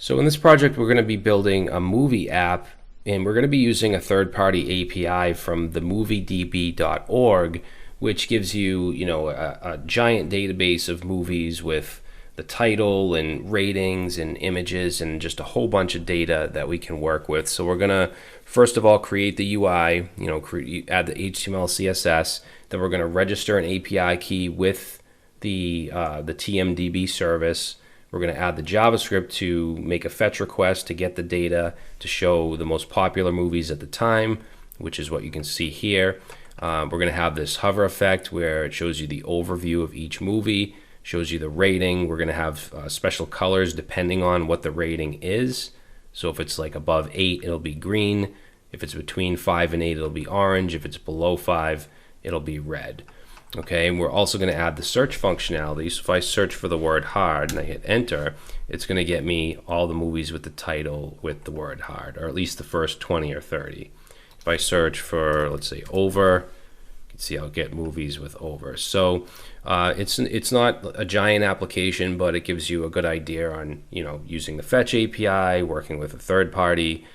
So in this project, we're going to be building a movie app, and we're going to be using a third-party API from the moviedb.org, which gives you, a giant database of movies with the title and ratings and images and just a whole bunch of data that we can work with. So we're going to, first of all, create the UI, add the HTML, CSS. Then we're going to register an API key with the TMDB service. We're going to add the JavaScript to make a fetch request to get the data to show the most popular movies at the time, which is what you can see here. We're going to have this hover effect where it shows you the overview of each movie, shows you the rating. We're going to have special colors depending on what the rating is. So if it's like above 8, it'll be green. If it's between 5 and 8, it'll be orange. If it's below 5, it'll be red. Okay, and we're also going to add the search functionality. So if I search for the word hard and I hit enter, it's going to get me all the movies with the title with the word hard, or at least the first 20 or 30. If I search for, let's say, over, you can see I'll get movies with over. So it's not a giant application, but it gives you a good idea on using the fetch API, working with a third-party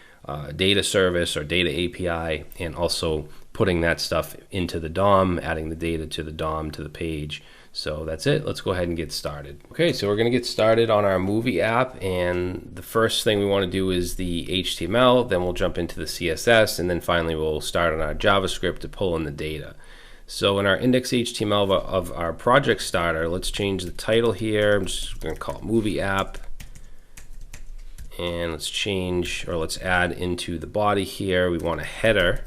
data service or data API, and also putting that stuff into the DOM, adding the data to the DOM to the page. So that's it. Let's go ahead and get started. Okay, so we're going to get started on our movie app, and the first thing we want to do is the HTML, then we'll jump into the CSS, and then finally we'll start on our JavaScript to pull in the data. So in our index HTML of our project starter, let's change the title here. I'm just going to call it movie app. And let's add into the body here. We want a header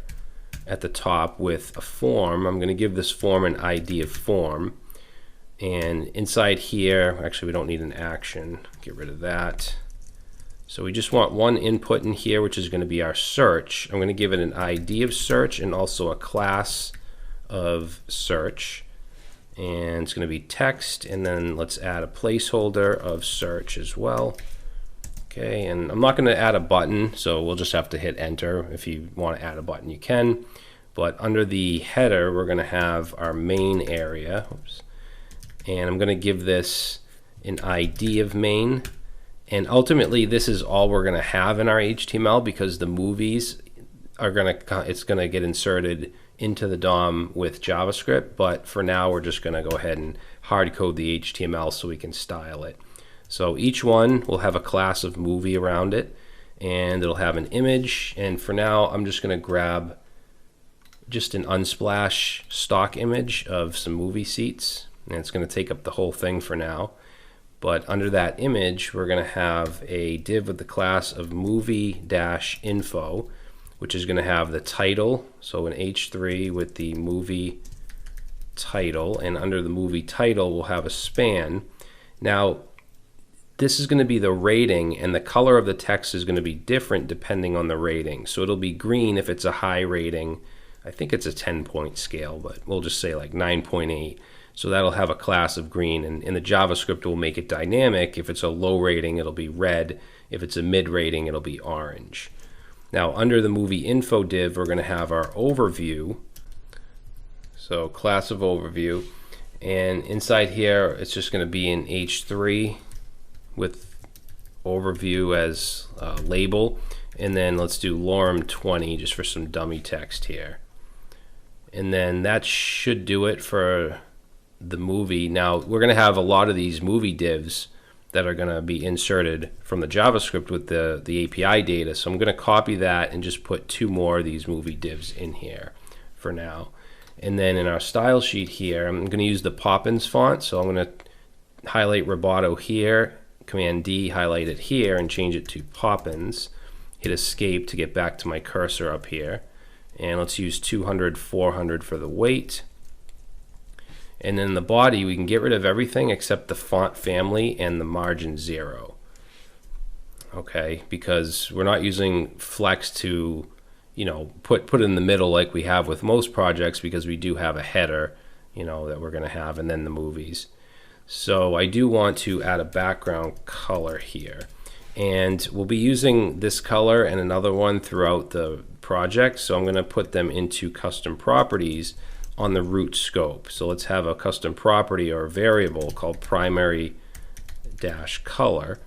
at the top with a form. I'm going to give this form an ID of form. And inside here, actually we don't need an action. Get rid of that. So we just want one input in here, which is going to be our search. I'm going to give it an ID of search and also a class of search. And it's going to be text. And then let's add a placeholder of search as well. Okay, and I'm not going to add a button, so we'll just have to hit enter. If you want to add a button, you can. But under the header, we're going to have our main area. Oops. And I'm going to give this an ID of main. And ultimately, this is all we're going to have in our HTML because the movies it's going to get inserted into the DOM with JavaScript. But for now, we're just going to go ahead and hard code the HTML so we can style it. So each one will have a class of movie around it, and it'll have an image. And for now, I'm just going to grab just an Unsplash stock image of some movie seats, and it's going to take up the whole thing for now. But under that image, we're going to have a div with the class of movie-info, which is going to have the title, so an H3 with the movie title, and under the movie title, we'll have a span. Now, this is going to be the rating, and the color of the text is going to be different depending on the rating. So it'll be green if it's a high rating. I think it's a 10-point scale, but we'll just say like 9.8. So that'll have a class of green, and in the JavaScript will make it dynamic. If it's a low rating, it'll be red. If it's a mid rating, it'll be orange. Now under the movie info div, we're going to have our overview. So class of overview, and inside here, it's just going to be an H3 with overview as a label, and then let's do lorem 20 just for some dummy text here. And then that should do it for the movie. Now we're going to have a lot of these movie divs that are going to be inserted from the JavaScript with the API data, so I'm going to copy that and just put 2 more of these movie divs in here for now. And then in our style sheet here, I'm going to use the Poppins font, so I'm going to highlight Roboto here, Command D, highlight it here, and change it to Poppins. Hit escape to get back to my cursor up here. And let's use 200, 400 for the weight. And then the body, we can get rid of everything except the font family and the margin 0. Okay, because we're not using flex to, put in the middle like we have with most projects, because we do have a header, that we're going to have, and then the movies. So I do want to add a background color here, and we'll be using this color and another one throughout the project, so I'm going to put them into custom properties on the root scope. So let's have a custom property or a variable called primary dash color,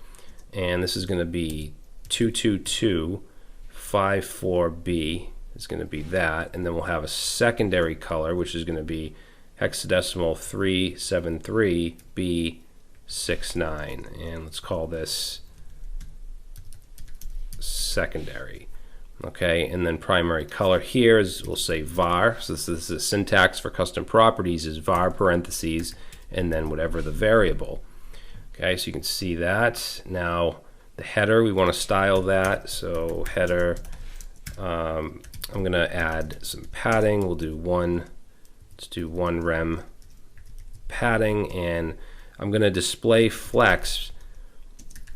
and this is going to be 22254B is going to be that, and then we'll have a secondary color which is going to be hexadecimal 373B69, and let's call this secondary. Okay, and then primary color here is, we'll say var. So this is the syntax for custom properties, is var parentheses and then whatever the variable. Okay, so you can see that. Now the header, we want to style that. So header, I'm going to add some padding. We'll do let's do 1 rem padding, and I'm going to display flex.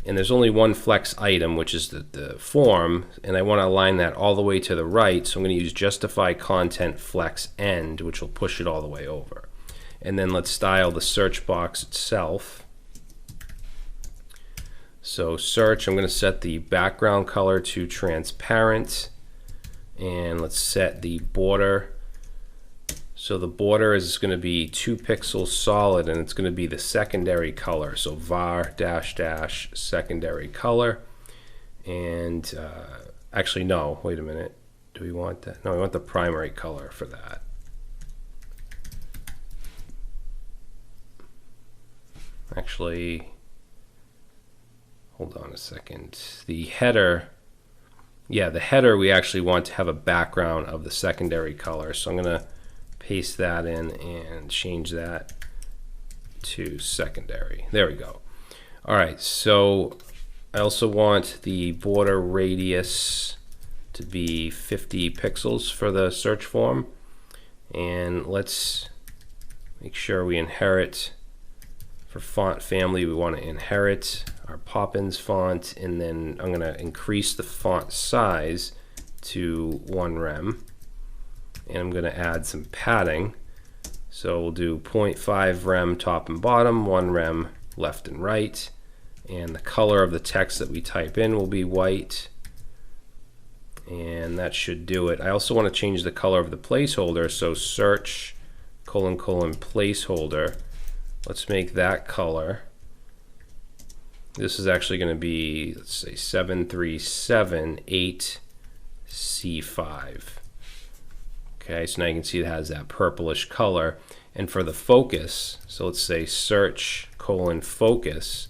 And there's only one flex item, which is the form, and I want to align that all the way to the right, so I'm going to use justify content flex end, which will push it all the way over. And then let's style the search box itself. So search, I'm going to set the background color to transparent, and let's set the border. So the border is going to be 2 pixels solid, and it's going to be the secondary color. So var dash dash secondary color. And actually, no, wait a minute. Do we want that? No, we want the primary color for that. Actually, hold on a second. The header, yeah, the header we actually want to have a background of the secondary color. So I'm going to paste that in and change that to secondary. There we go. All right, so I also want the border radius to be 50 pixels for the search form, and let's make sure we inherit. For font family, we want to inherit our Poppins font, and then I'm going to increase the font size to 1 rem. And I'm going to add some padding. So we'll do 0.5 rem top and bottom, 1 rem left and right. And the color of the text that we type in will be white. And that should do it. I also want to change the color of the placeholder. So search : placeholder. Let's make that color. This is actually going to be, let's say, 7378C5. Okay, so now you can see it has that purplish color. And for the focus, so let's say search : focus.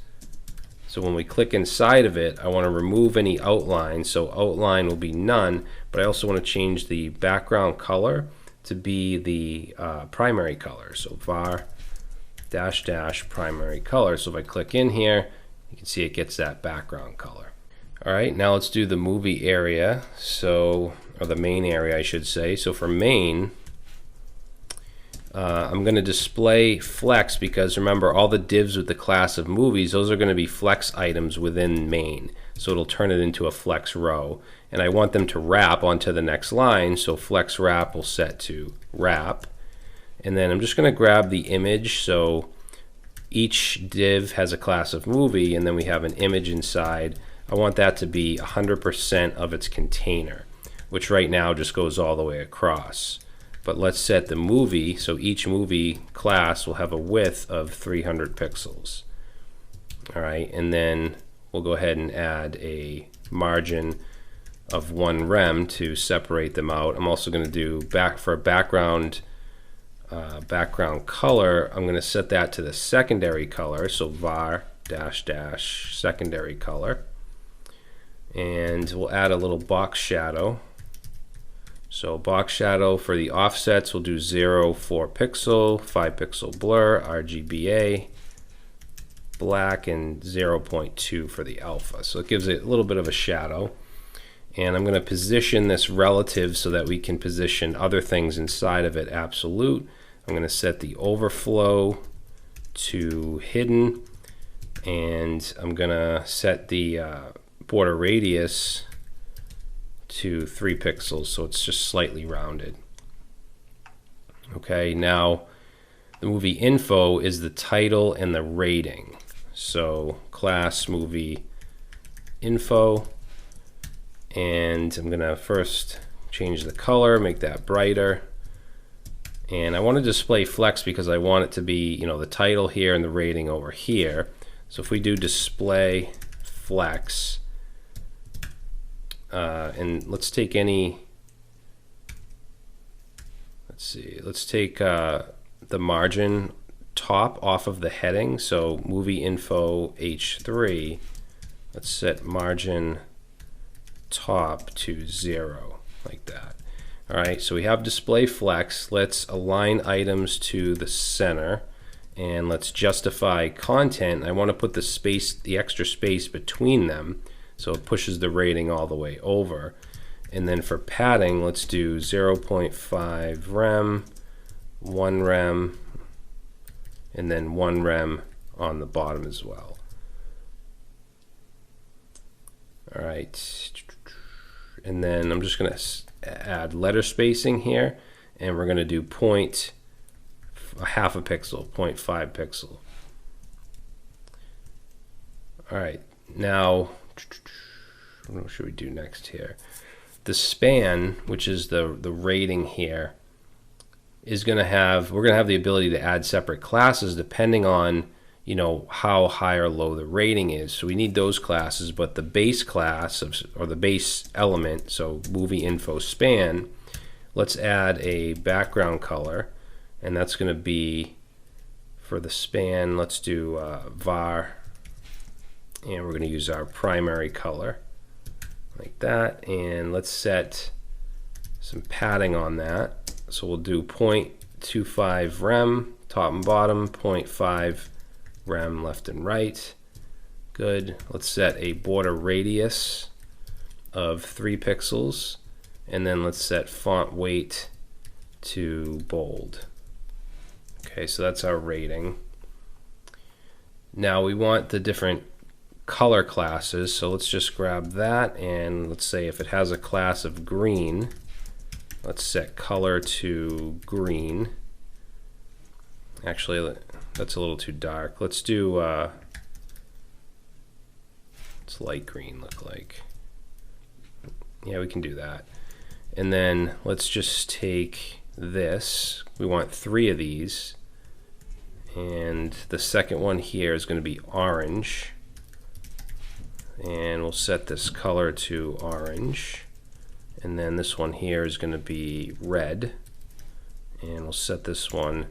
So when we click inside of it, I want to remove any outline. So outline will be none, but I also want to change the background color to be the primary color. So var dash dash primary color. So if I click in here, you can see it gets that background color. All right, now let's do the movie area. So, or the main area, I should say. So for main, I'm going to display flex, because remember, all the divs with the class of movies, those are going to be flex items within main. So it'll turn it into a flex row. And I want them to wrap onto the next line. So flex wrap will set to wrap. And then I'm just going to grab the image. So each div has a class of movie, and then we have an image inside. I want that to be 100% of its container, which right now just goes all the way across. But let's set the movie, so each movie class will have a width of 300 pixels. All right, and then we'll go ahead and add a margin of 1 rem to separate them out. I'm also going to do for background color, I'm going to set that to the secondary color, so var dash dash secondary color. And we'll add a little box shadow. So box shadow for the offsets, we'll do 0, 4 pixel, 5 pixel blur, RGBA, black, and 0.2 for the alpha. So it gives it a little bit of a shadow. And I'm going to position this relative so that we can position other things inside of it absolute. I'm going to set the overflow to hidden, and I'm going to set the border radius to 3 pixels, so it's just slightly rounded. Okay, now the movie info is the title and the rating. So class movie info, and I'm gonna first change the color, make that brighter. And I want to display flex because I want it to be, you know, the title here and the rating over here. So if we do display flex, and let's take any. Let's see. Let's take the margin top off of the heading. So movie info H3. Let's set margin top to 0, like that. All right, so we have display flex. Let's align items to the center, and let's justify content. I want to put the extra space between them, so it pushes the rating all the way over. And then for padding, let's do 0.5 rem, 1 rem, and then 1 rem on the bottom as well. All right, and then I'm just going to add letter spacing here, and we're going to do half a pixel, 0.5 pixel. All right, now what should we do next here? The span, which is the rating here, is going to have, we're going to have the ability to add separate classes depending on, you know, how high or low the rating is. So we need those classes, but the base class or the base element, so movie info span, let's add a background color, and that's going to be for the span. Let's do var, and we're going to use our primary color like that, and let's set some padding on that. So we'll do 0.25 rem top and bottom, 0.5 rem left and right. Good. Let's set a border radius of 3 pixels, and then let's set font weight to bold. Okay, so that's our rating. Now we want the different color classes, so let's just grab that, and let's say if it has a class of green, let's set color to green. Actually, that's a little too dark. Let's do it's light green look like. Yeah, we can do that. And then let's just take this. We want 3 of these, and the second one here is going to be orange, and we'll set this color to orange. And then this one here is going to be red, and we'll set this one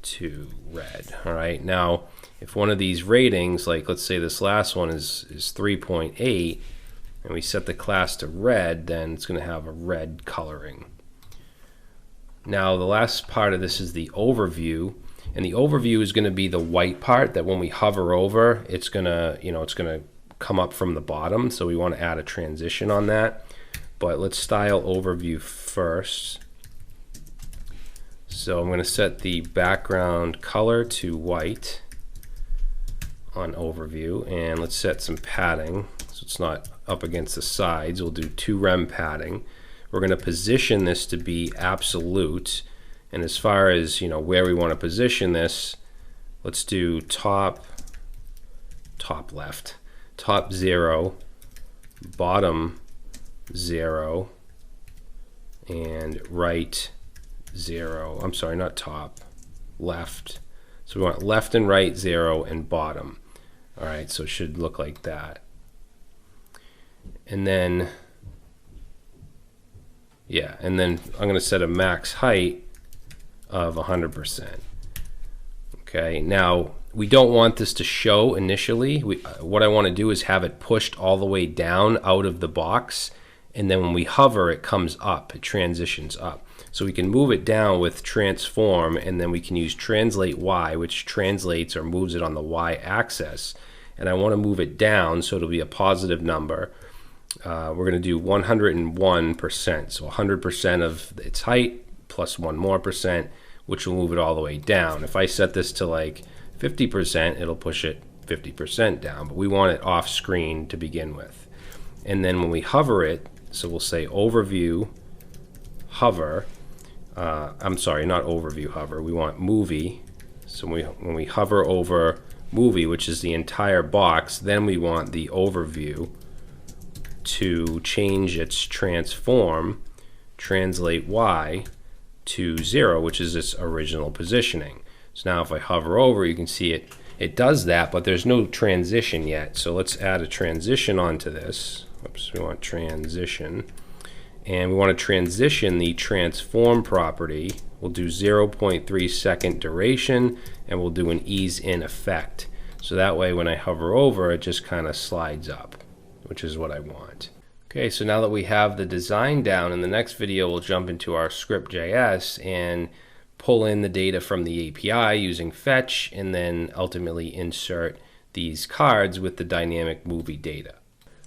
to red. All right, now if one of these ratings, like let's say this last one is 3.8, and we set the class to red, then it's going to have a red coloring. Now the last part of this is the overview, and the overview is going to be the white part that when we hover over, it's going to, you know, it's going to come up from the bottom, so we want to add a transition on that. But let's style overview first. So I'm going to set the background color to white on overview, and let's set some padding so it's not up against the sides. We'll do 2 rem padding. We're going to position this to be absolute, and as far as, you know, where we want to position this, let's do top left, top 0, bottom 0, and right 0. I'm sorry, not top, left. So we want left and right 0 and bottom. All right, so it should look like that. And then, yeah, and then I'm going to set a max height of 100%. Okay, now we don't want this to show initially. What I want to do is have it pushed all the way down out of the box, and then when we hover, it comes up, it transitions up. So we can move it down with transform, and then we can use translate Y, which translates or moves it on the Y axis. And I want to move it down so it'll be a positive number. We're going to do 101%, so 100% of its height plus 1 more percent, which will move it all the way down. If I set this to like 50%, it'll push it 50% down, but we want it off screen to begin with. And then when we hover it, so we'll say overview hover, I'm sorry, not overview hover, we want movie. So when we hover over movie, which is the entire box, then we want the overview to change its transform, translate Y to 0, which is its original positioning. So now if I hover over, you can see it it does that, but there's no transition yet. So let's add a transition onto this. Oops, we want transition. And we want to transition the transform property. We'll do 0.3 second duration, and we'll do an ease in effect. So that way when I hover over, it just kind of slides up, which is what I want. Okay, so now that we have the design down, in the next video we'll jump into our script.js and pull in the data from the API using fetch, and then ultimately insert these cards with the dynamic movie data.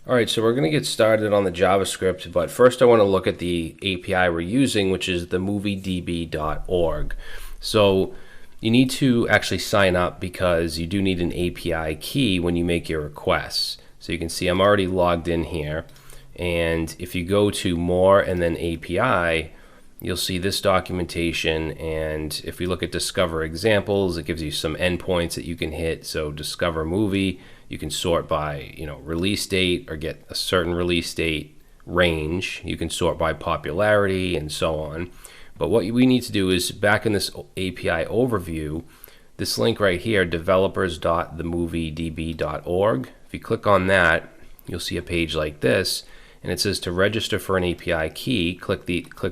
Alright, so we're going to get started on the JavaScript, but first I want to look at the API we're using, which is the moviedb.org. So you need to actually sign up because you do need an API key when you make your requests. So you can see I'm already logged in here, and if you go to more and then API, you'll see this documentation, and if we look at discover examples, it gives you some endpoints that you can hit. So discover movie, you can sort by release date or get a certain release date range. You can sort by popularity and so on. But what we need to do is, back in this API overview, this link right here, developers.themoviedb.org, if you click on that, you'll see a page like this, and it says to register for an API key, click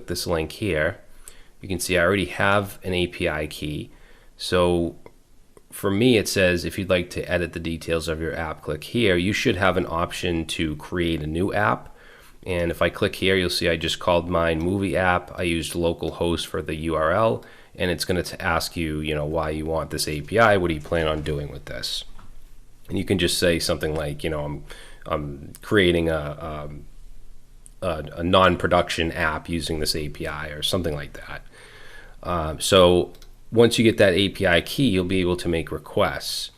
this link here. You can see I already have an API key. So for me, it says if you'd like to edit the details of your app, click here. You should have an option to create a new app. And if I click here, you'll see I just called mine movie app. I used localhost for the URL, and it's going to ask you, why you want this API. What do you plan on doing with this? And you can just say something like, I'm creating a non-production app using this API or something like that. So once you get that API key, you'll be able to make requests.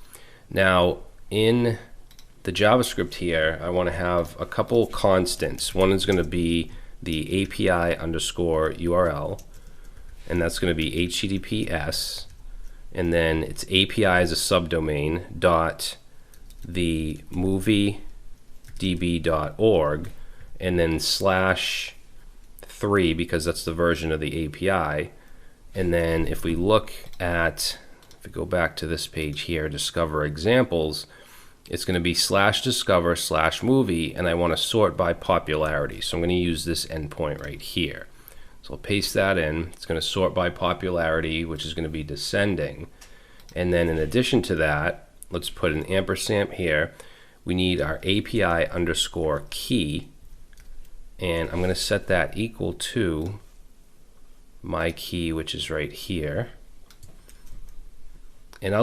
Now, in the JavaScript here, I want to have a couple constants. One is going to be the API underscore URL, and that's going to be HTTPS, and then its API as a subdomain dot the moviedb.org, and then /3 because that's the version of the API. And then if we look at, if we go back to this page here, discover examples, it's going to be /discover/movie, and I want to sort by popularity. So I'm going to use this endpoint right here. So I'll paste that in. It's going to sort by popularity, which is going to be descending. And then in addition to that, let's put an ampersand here. We need our API underscore key, and I'm going to set that equal to my key, which is right here. And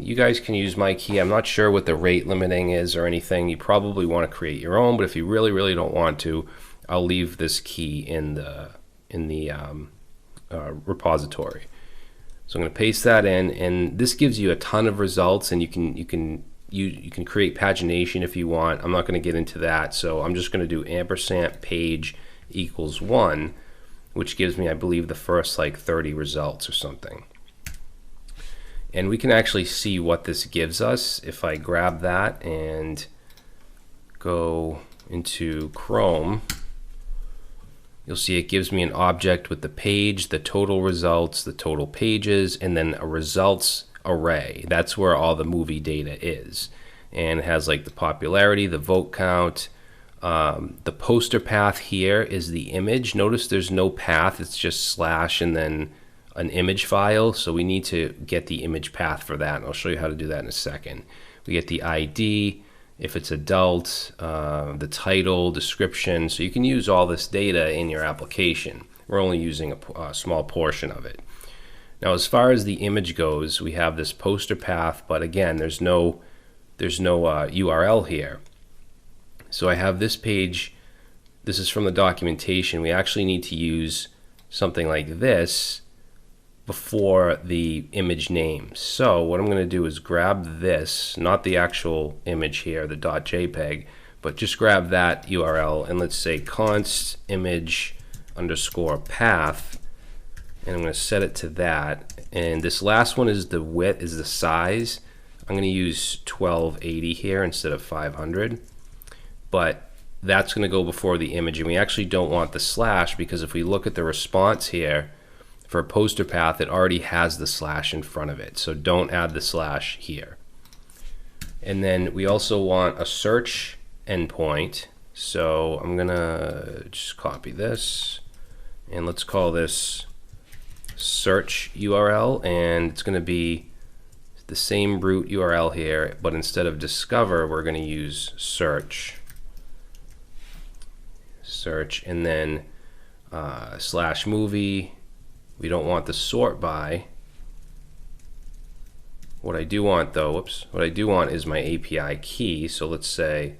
you guys can use my key. I'm not sure what the rate limiting is or anything. You probably want to create your own, but if you really, really don't want to, I'll leave this key in the repository. So I'm going to paste that in, and this gives you a ton of results, and you can create pagination if you want. I'm not going to get into that, so I'm just going to do ampersand page equals 1, which gives me, I believe, the first like 30 results or something. And we can actually see what this gives us. If I grab that and go into Chrome, you'll see it gives me an object with the page, the total results, the total pages, and then a results array. That's where all the movie data is. And it has like the popularity, the vote count. The poster path here is the image. Notice there's no path, it's just slash and then an image file. So we need to get the image path for that, and I'll show you how to do that in a second. We get the ID, if it's adult, the title, description. So you can use all this data in your application. We're only using a small portion of it. Now, as far as the image goes, we have this poster path, but again, there's no URL here. So I have this page. This is from the documentation. We actually need to use something like this before the image name. So what I'm going to do is grab this, not the actual image here, the .jpeg, but just grab that URL, and let's say const image underscore path, and I'm going to set it to that. And this last one is the width, is the size. I'm going to use 1280 here instead of 500, but that's going to go before the image, and we actually don't want the slash, because if we look at the response here for a poster path, it already has the slash in front of it. So don't add the slash here. And then we also want a search endpoint. So I'm gonna just copy this and let's call this search URL, and it's gonna be the same root URL here, but instead of discover, we're gonna use search, and then slash movie. We don't want the sort by. What I do want though, what I do want is my API key. So let's say,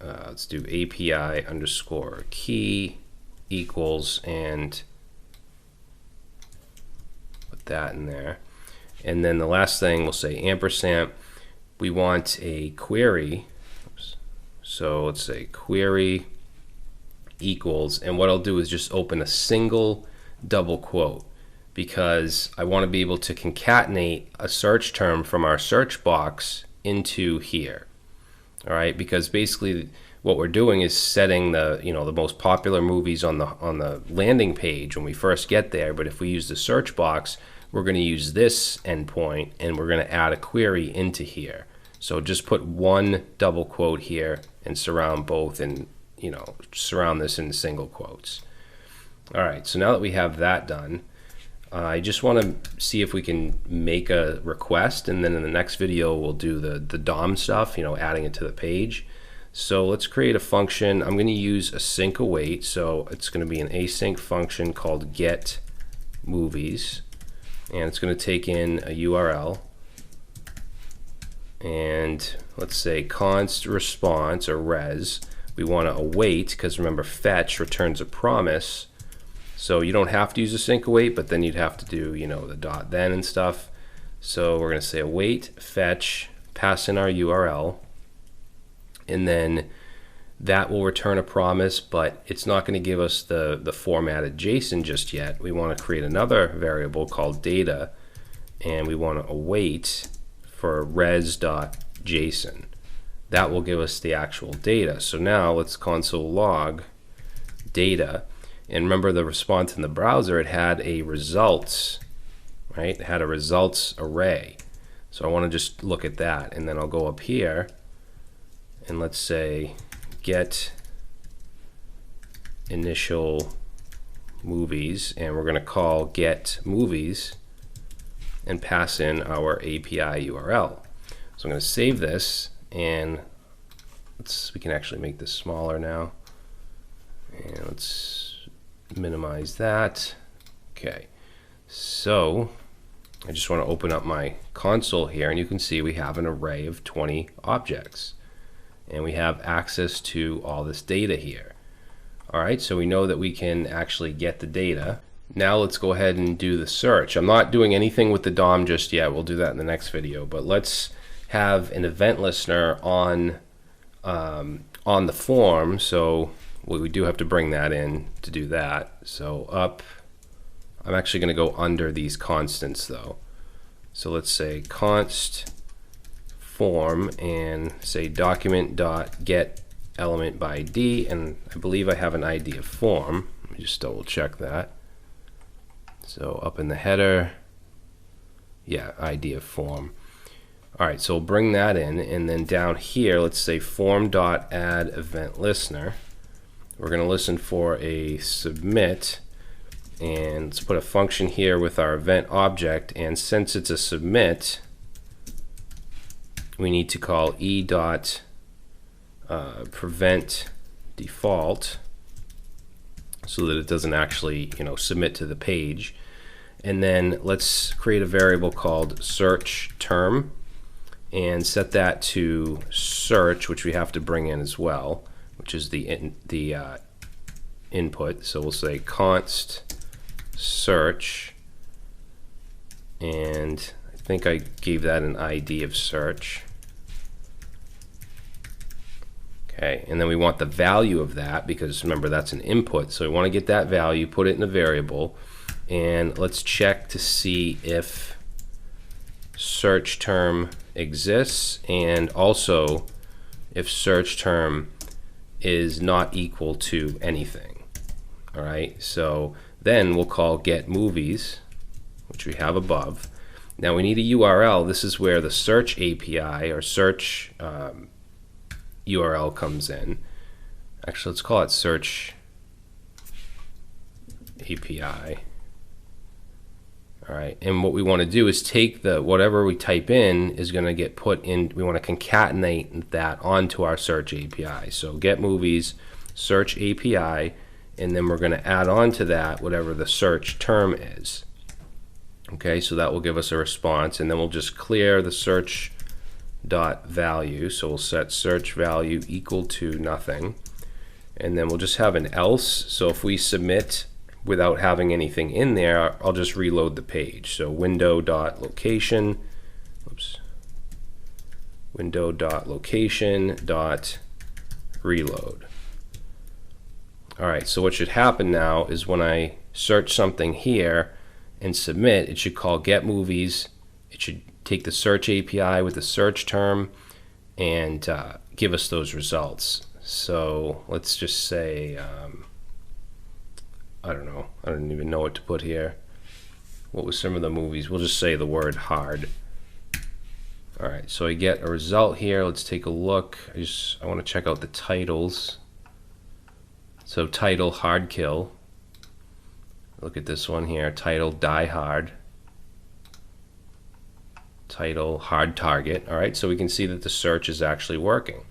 let's do API underscore key equals, and put that in there. And then the last thing we'll say ampersand. We want a query. So let's say query equals, and what I'll do is just open a single double quote, because I want to be able to concatenate a search term from our search box into here. All right, because basically what we're doing is setting the the most popular movies on the landing page when we first get there. But if we use the search box, we're going to use this endpoint and we're going to add a query into here. So just put one double quote here and surround both, and surround this in single quotes. All right, so now that we have that done, I just want to see if we can make a request, and then in the next video we'll do the DOM stuff, adding it to the page. So let's create a function. I'm going to use async await, so it's going to be an async function called get movies, and it's going to take in a URL, and let's say const response or res. We want to await, because remember fetch returns a promise. So you don't have to use async await, but then you'd have to do the dot then and stuff. So we're going to say await fetch, pass in our URL, and then that will return a promise, but it's not going to give us the formatted JSON just yet. We want to create another variable called data, and we want to await for res.json. That will give us the actual data. So now let's console log data. And remember the response in the browser, it had a results, right? It had a results array. So I want to just look at that, and then I'll go up here and let's say get initial movies, and we're going to call get movies and pass in our API URL. So I'm going to save this, and we can actually make this smaller now, and let's minimize that. Okay, so I just want to open up my console here, and you can see we have an array of 20 objects, and we have access to all this data here. All right, so we know that we can actually get the data. Now let's go ahead and do the search. I'm not doing anything with the DOM just yet. We'll do that in the next video, but let's have an event listener on the form. So we do have to bring that in to do that. So I'm actually going to go under these constants though. So let's say const form and say document.get element by ID, and I believe I have an ID of form. Let me just double check that. So up in the header, yeah, ID of form. All right, so we'll bring that in, and then down here, let's say form.add event listener. We're going to listen for a submit, and let's put a function here with our event object, and since it's a submit, we need to call prevent default so that it doesn't actually submit to the page. And then let's create a variable called search term and set that to search, which we have to bring in as well, which is the input. So we'll say const search, and I think I gave that an ID of search. Okay, and then we want the value of that, because remember that's an input, so we want to get that value, put it in a variable, and let's check to see if search term exists, and also if search term is not equal to anything. All right, so Then we'll call get movies, which we have above. Now we need a URL. This is where the search API or search URL comes in. Actually, let's call it search API. All right, and what we want to do is take whatever we type in is going to get put in. We want to concatenate that onto our search API. So get movies, search API, and then we're going to add on to that whatever the search term is. Okay, so that will give us a response, and then we'll just clear the search dot value. So we'll set search value equal to nothing, and then we'll just have an else. So if we submit without having anything in there, I'll just reload the page. So window.location, window.location.reload. All right, so what should happen now is when I search something here and submit, it should call get movies. It should take the search API with the search term and give us those results. So let's just say, I don't know, I don't even know what to put here. What was some of the movies? We'll just say the word hard. All right, so I get a result here. Let's take a look. I want to check out the titles. So title hard kill. Look at this one here. Title die hard. Title hard target. All right, so we can see that the search is actually working.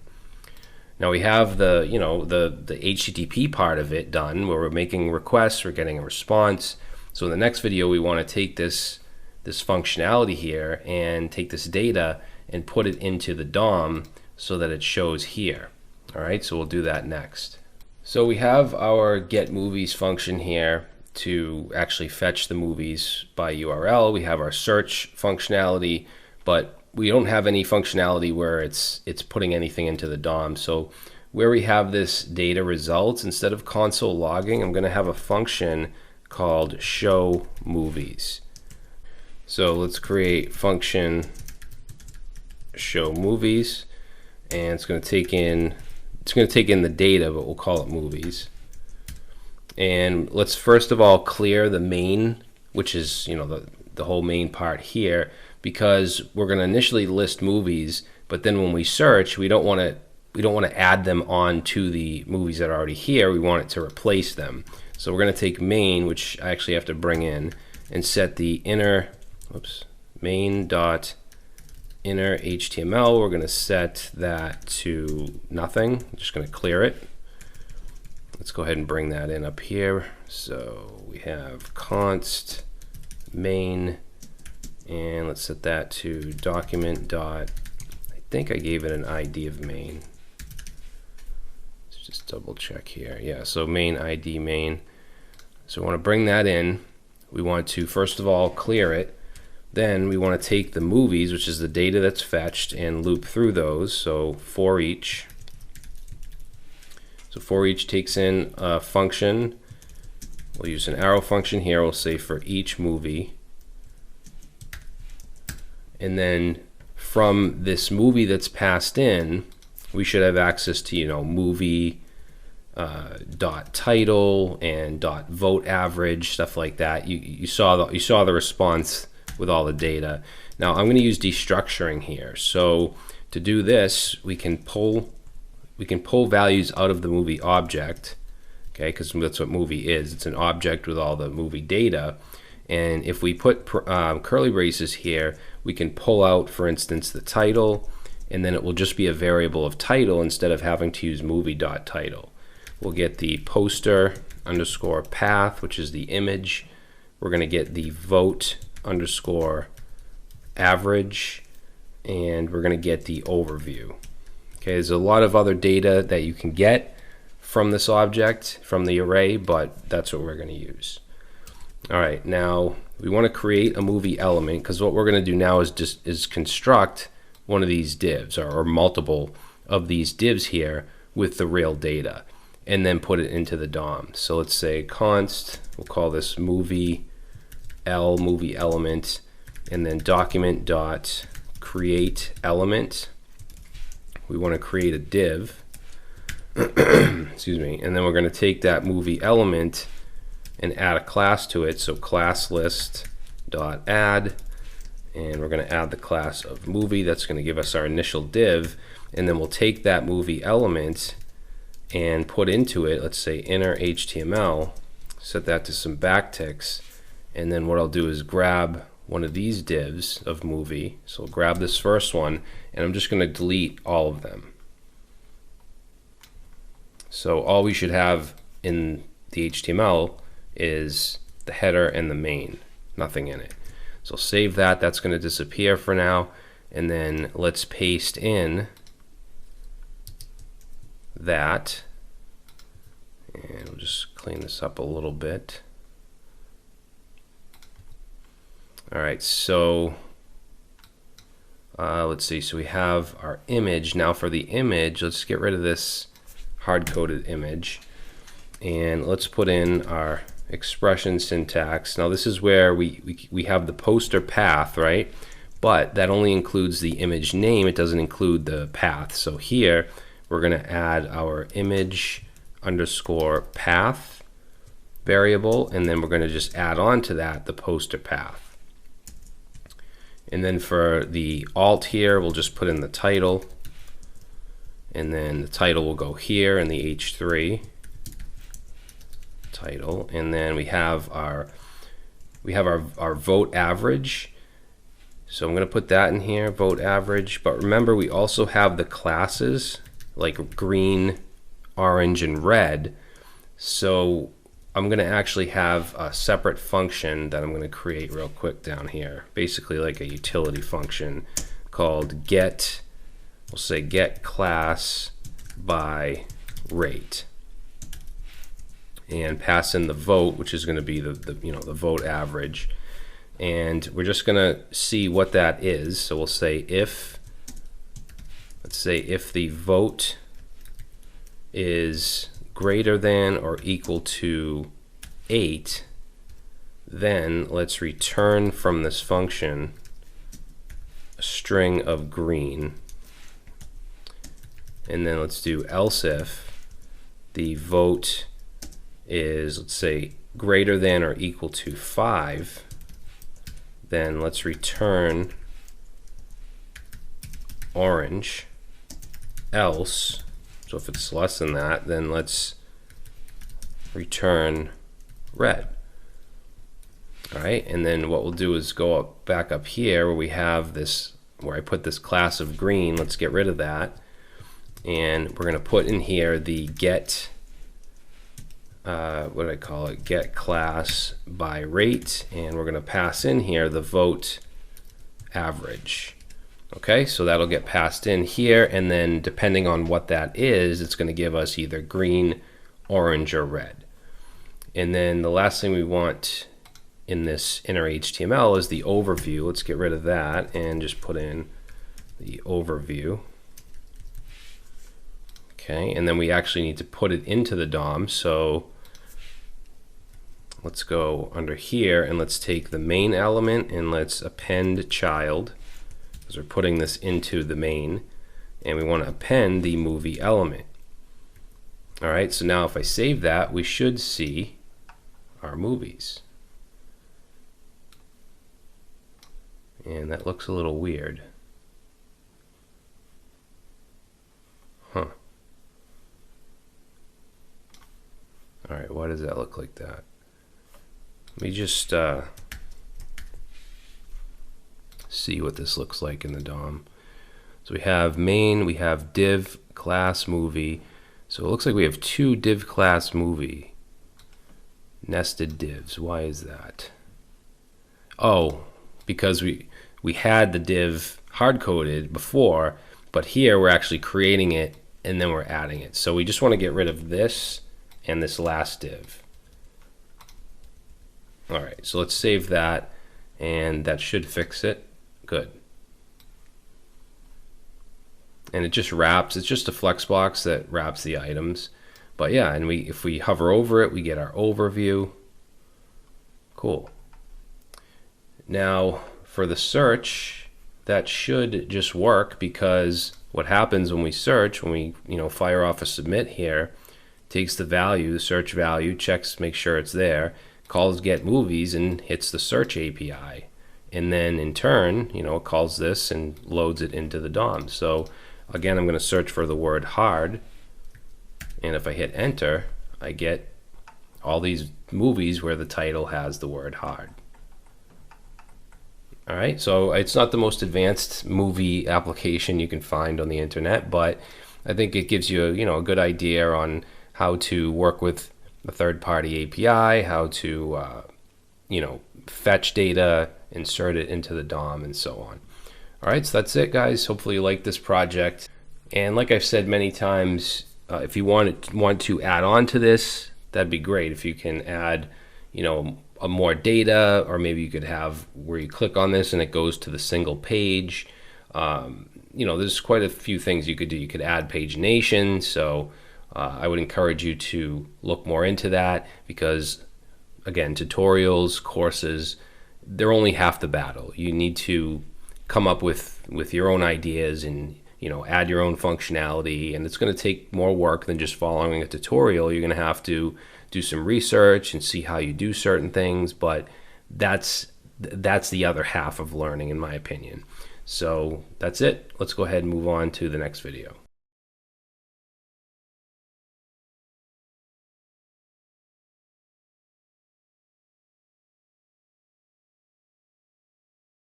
Now we have the HTTP part of it done, where we're making requests, we're getting a response. So in the next video, we want to take this functionality here and take this data and put it into the DOM so that it shows here. All right, so we'll do that next. So we have our get movies function here to actually fetch the movies by URL. We have our search functionality, but we don't have any functionality where it's putting anything into the DOM. So where we have this data results, instead of console logging, I'm going to have a function called show movies. So let's create function show movies, and it's going to take in the data, but we'll call it movies. And let's first of all clear the main, which is the whole main part here, because we're going to initially list movies, but then when we search, we don't want to add them on to the movies that are already here. We want it to replace them. So we're going to take main, which I actually have to bring in, and set the inner main dot inner HTML. We're going to set that to nothing. I'm just going to clear it. Let's go ahead and bring that in up here. So we have const main, and let's set that to document dot, I think I gave it an ID of main. Let's just double check here. Yeah, so main ID main. So we want to bring that in. We want to first of all clear it. Then we want to take the movies, which is the data that's fetched, and loop through those. So for each. So for each takes in a function. We'll use an arrow function here. We'll say for each movie. And then from this movie that's passed in, we should have access to movie dot title and dot vote average, stuff like that. You saw the response with all the data. Now I'm going to use destructuring here. So to do this, we can pull values out of the movie object, okay, because that's what movie is. It's an object with all the movie data. And if we put curly braces here, we can pull out, for instance, the title, and then it will just be a variable of title instead of having to use movie.title. We'll get the poster underscore path, which is the image. We're going to get the vote underscore average, and we're going to get the overview. Okay, there's a lot of other data that you can get from this object, from the array, but that's what we're going to use. All right, now we want to create a movie element, because what we're going to do now is construct one of these divs or multiple of these divs here with the real data, and then put it into the DOM. So let's say const, we'll call this movie element, and then document dot create element. We want to create a div excuse me, and then we're going to take that movie element and add a class to it. So class list dot add, and we're going to add the class of movie. That's going to give us our initial div, and then we'll take that movie element and put into it, let's say inner HTML, set that to some backticks, and then what I'll do is grab one of these divs of movie. So I'll grab this first one, and I'm just going to delete all of them. So all we should have in the HTML is the header and the main, nothing in it. So save that, that's going to disappear for now, and then let's paste in that, and we'll just clean this up a little bit. Alright, so let's see, so we have our image. Now for the image, let's get rid of this hard-coded image, and let's put in our expression syntax. Now this is where we have the poster path, right? But that only includes the image name, it doesn't include the path. So here we're going to add our image underscore path variable, and then we're going to just add on to that the poster path. And then for the alt here, we'll just put in the title, and then the title will go here in the H3 title, and then we have our vote average. So I'm going to put that in here, vote average. But remember, we also have the classes like green, orange, and red. So I'm going to actually have a separate function that I'm going to create real quick down here, basically like a utility function called get, we'll say get class by rate, and pass in the vote, which is going to be the vote average, and we're just going to see what that is. So we'll say if, let's say if the vote is greater than or equal to 8, then let's return from this function a string of green, and then let's do else if the vote is, let's say, greater than or equal to 5, then let's return orange. Else, so if it's less than that, then let's return red. All right, and then what we'll do is go back up here where we have this, where I put this class of green. Let's get rid of that, and we're going to put in here the get, what do I call it? Get class by rate, and we're going to pass in here the vote average. Okay, so that'll get passed in here, and then depending on what that is, it's going to give us either green, orange, or red. And then the last thing we want in this inner HTML is the overview. Let's get rid of that and just put in the overview. Okay, and then we actually need to put it into the DOM. So let's go under here and let's take the main element and let's append child, because we're putting this into the main, and we want to append the movie element. All right, so now if I save that, we should see our movies. And that looks a little weird. Huh. All right, why does that look like that? Let me just see what this looks like in the DOM. So we have main, we have div class movie. So it looks like we have two div class movie nested divs. Why is that? Oh, because we had the div hard coded before, but here we're actually creating it and then we're adding it. So we just want to get rid of this and this last div. All right, so let's save that, and that should fix it. Good. And it just wraps, it's just a flex box that wraps the items. But yeah, and if we hover over it, we get our overview. Cool. Now for the search, that should just work, because what happens when we search, when we fire off a submit here, takes the value, the search value, checks, makes sure it's there, calls get movies, and hits the search API. And then in turn, you know, it calls this and loads it into the DOM. So again, I'm going to search for the word hard, and if I hit enter, I get all these movies where the title has the word hard. All right, so it's not the most advanced movie application you can find on the internet, but I think it gives you, you know, a good idea on how to work with a third-party API, how to, you know, fetch data, insert it into the DOM, and so on. All right, so that's it, guys. Hopefully you like this project. And like I've said many times, if you want to add on to this, that'd be great. If you can add, you know, more data, or maybe you could have where you click on this and it goes to the single page. You know, there's quite a few things you could do. You could add pagination. So I would encourage you to look more into that, because again, tutorials, courses, they're only half the battle. You need to come up with your own ideas and, you know, add your own functionality, and it's going to take more work than just following a tutorial. You're going to have to do some research and see how you do certain things, but that's the other half of learning, in my opinion. So that's it. Let's go ahead and move on to the next video.